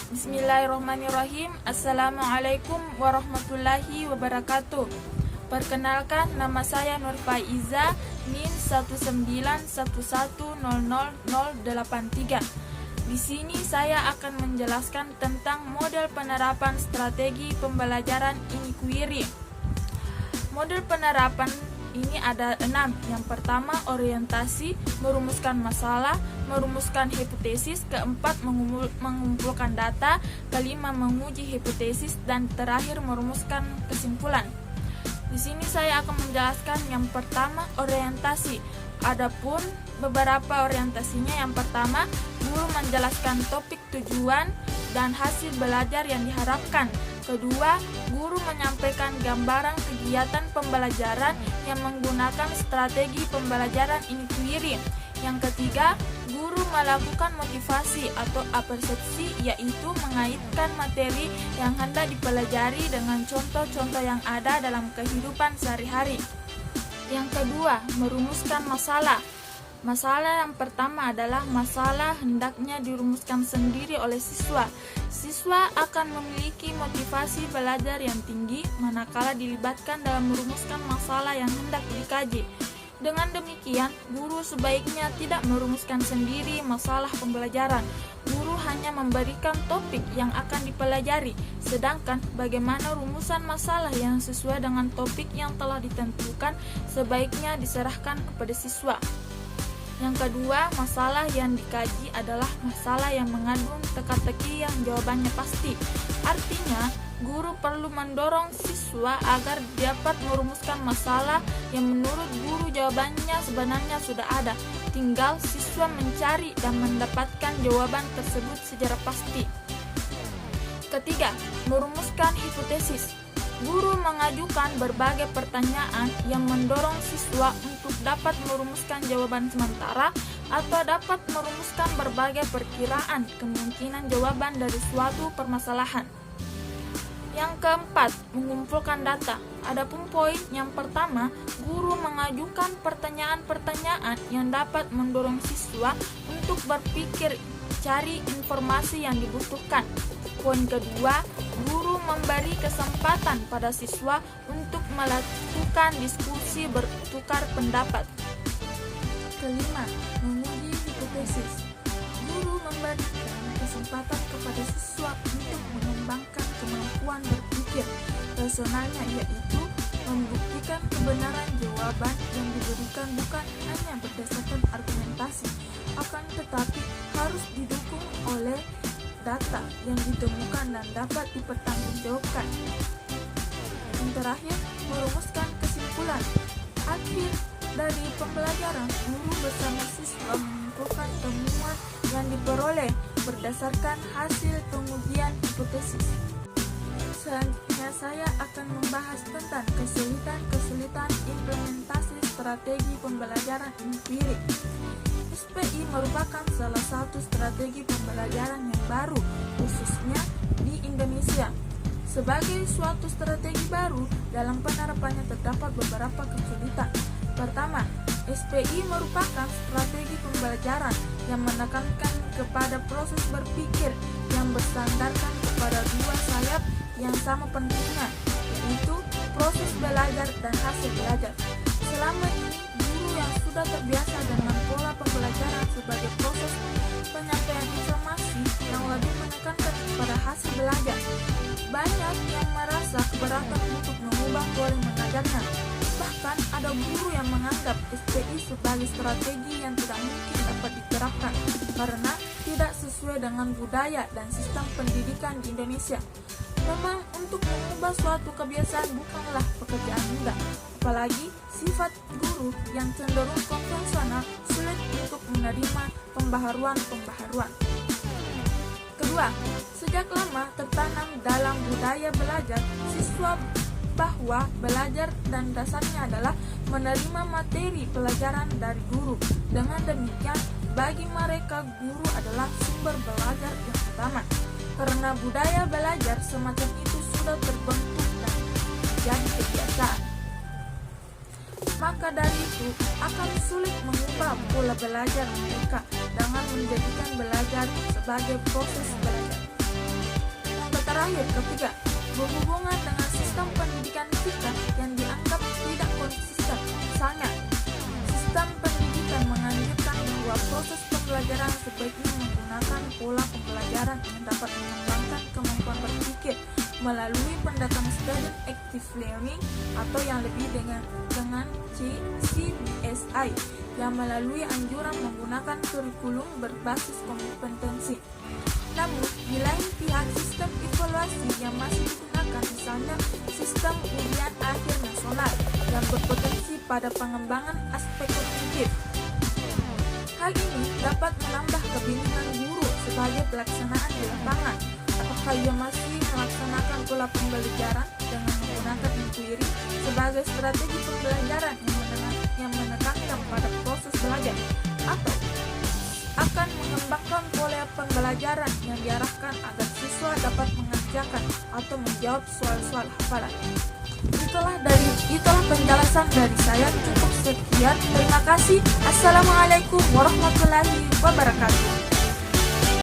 Bismillahirrahmanirrahim. Assalamualaikum warahmatullahi wabarakatuh. Perkenalkan, nama saya Nur Faiza, NIM 191100083. Di sini saya akan menjelaskan tentang model penerapan strategi pembelajaran Inquiry. Model penerapan ini ada 6. Yang pertama, orientasi, merumuskan masalah, merumuskan hipotesis, keempat, mengumpulkan data, kelima, menguji hipotesis, dan terakhir, merumuskan kesimpulan. Di sini saya akan menjelaskan yang pertama, orientasi. Adapun beberapa orientasinya, yang pertama, guru menjelaskan topik, tujuan, dan hasil belajar yang diharapkan. Kedua, guru menyampaikan gambaran kegiatan pembelajaran yang menggunakan strategi pembelajaran Inquiry. Yang ketiga, guru melakukan motivasi atau apersepsi, yaitu mengaitkan materi yang hendak dipelajari dengan contoh-contoh yang ada dalam kehidupan sehari-hari. Yang kedua, merumuskan masalah. Masalah yang pertama adalah masalah hendaknya dirumuskan sendiri oleh siswa. Siswa akan memiliki motivasi belajar yang tinggi manakala dilibatkan dalam merumuskan masalah yang hendak dikaji. Dengan demikian, guru sebaiknya tidak merumuskan sendiri masalah pembelajaran. Guru hanya memberikan topik yang akan dipelajari, sedangkan bagaimana rumusan masalah yang sesuai dengan topik yang telah ditentukan sebaiknya diserahkan kepada siswa. Yang kedua, masalah yang dikaji adalah masalah yang mengandung teka-teki yang jawabannya pasti. Artinya, guru perlu mendorong siswa agar dapat merumuskan masalah yang menurut guru jawabannya sebenarnya sudah ada. Tinggal siswa mencari dan mendapatkan jawaban tersebut secara pasti. Ketiga, merumuskan hipotesis. Guru mengajukan berbagai pertanyaan yang mendorong siswa untuk dapat merumuskan jawaban sementara atau dapat merumuskan berbagai perkiraan kemungkinan jawaban dari suatu permasalahan. Yang keempat, mengumpulkan data. Adapun poin yang pertama, guru mengajukan pertanyaan-pertanyaan yang dapat mendorong siswa untuk berpikir cari informasi yang dibutuhkan. Poin kedua, guru memberi kesempatan pada siswa untuk melakukan diskusi bertukar pendapat. Kelima, menguji hipotesis. Guru memberikan kesempatan kepada siswa untuk mengembangkan kemampuan berpikir rasionalnya, yaitu membuktikan kebenaran jawaban yang diberikan bukan hanya berdasarkan argumentasi, akan tetapi harus didukung oleh data yang ditemukan dan dapat dipertanggungjawabkan. Yang terakhir, merumuskan kesimpulan. Akhir dari pembelajaran, guru bersama siswa mengumpulkan temuan yang diperoleh berdasarkan hasil pengujian hipotesis. Selanjutnya saya akan membahas tentang kesulitan implementasi strategi pembelajaran Inquiry. SPI merupakan salah satu strategi pembelajaran yang baru, khususnya di Indonesia. Sebagai suatu strategi baru, dalam penerapannya terdapat beberapa kesulitan. Pertama, SPI merupakan strategi pembelajaran yang menekankan kepada proses berpikir yang bersandarkan kepada dua sayap yang sama pentingnya, yaitu proses belajar dan hasil belajar. Selama ini, guru yang sudah terbiasa dengan pola pembelajaran sebagai proses penyampaian informasi yang lebih menekankan kepada hasil belajar. Banyak yang merasa keberatan untuk mengubah pola mengajarnya. Bahkan ada guru yang menganggap SPI sebagai strategi yang tidak mungkin dapat diterapkan karena tidak sesuai dengan budaya dan sistem pendidikan di Indonesia. Memang untuk mengubah suatu kebiasaan bukanlah pekerjaan mudah, apalagi sifat guru yang cenderung konvensional sulit untuk menerima pembaharuan. Kedua, sejak lama tertanam dalam budaya belajar siswa bahwa belajar dan dasarnya adalah menerima materi pelajaran dari guru. Dengan demikian, bagi mereka guru adalah sumber belajar yang utama. Karena budaya belajar semacam itu sudah terbentuk dan jadi kebiasaan, maka dari itu akan sulit mengubah pola belajar mereka dengan menjadikan belajar sebagai proses belajar. terakhir, ketiga, berhubungan dengan sistem pendidikan kita yang dianggap tidak konsisten. Misalnya, sistem pendidikan menganjurkan bahwa proses pembelajaran sebaiknya menggunakan pola pembelajaran yang dapat mengembangkan kemampuan berpikir melalui pendekatan Student Active Learning atau yang lebih dengan CBSI, yang melalui anjuran menggunakan kurikulum berbasis kompetensi. Namun, di lain pihak, sistem evaluasi yang masih digunakan, misalnya sistem ujian akhir nasional, yang berpotensi pada pengembangan aspek kognitif. Hal ini dapat menambah kebingungan guru sebagai pelaksanaan di lapangan. Apakah ia masih melaksanakan pola pembelajaran dengan menggunakan inquiry sebagai strategi pembelajaran yang menekankan pada proses belajar, atau akan mengembangkan pola pembelajaran yang diarahkan agar siswa dapat mengerjakan atau menjawab soal-soal hafalan. Itulah penjelasan dari saya. Cukup sekian. Terima kasih. Assalamualaikum warahmatullahi wabarakatuh.